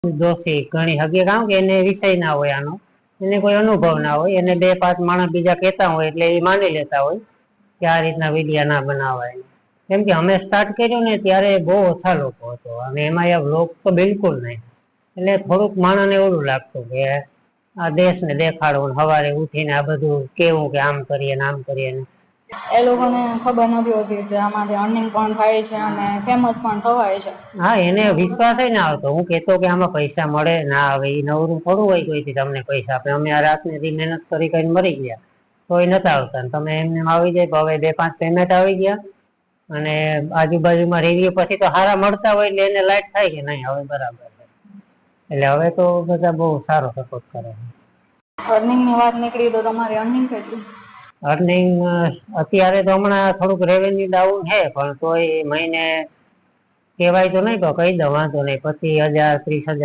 દોષી ઘણી હગે કામ કે એને વિષય ના હોય આનો, એને કોઈ અનુભવ ના હોય, એને બે પાંચ માણસ બીજા કહેતા હોય એટલે એ માની લેતા હોય કે આ રીતના વિડિયા ના બનાવાય. કેમ કે અમે સ્ટાર્ટ કર્યું ને ત્યારે બહુ ઓછા લોકો હતો અને એમાં એ વ્લોગ તો બિલકુલ નહીં. એટલે થોડુંક માણસને એવું લાગતું કે આ દેશને દેખાડવું, સવારે ઉઠીને આ બધું કેવું કે આમ કરીએ ને આમ કરીએ ને. એ લોકોને ખબર નથી હોતી કે આમાંથી અર્નિંગ પણ થાય છે અને ફેમસ પણ થવાય છે. હા, એને વિશ્વાસ ના આવતો. હું કેતો કે આમાં પૈસા મળે ના આવે, એ નવરું થોડું હોય કોઈથી તમને પૈસા આપે. અમે આ રાતની મહેનત કરી કરીને મરી ગયા તોય નતા આવતા, તમે એમને આવી જાય તો હવે 2-5 પેમેન્ટ આવી ગયા અને આજુબાજુમાં રિવ્યુ પછી તો હારા મળતા હોય એટલે એને લાઈક થાય કે નહીં હવે બરાબર છે. એટલે હવે તો બધા બહુ સારો સપોર્ટ કરે છે. અર્નિંગ ની વાત નીકળી તો તમારી અર્નિંગ કેટલી? અર્નિંગ અત્યારે તો હમણાં થોડુંક રેવન્યુ ડાઉન છે, પણ તોય મહિને કહેવાય તો નહીં તો કહી દઉં, વાંધો નહીં, 25,000 30,000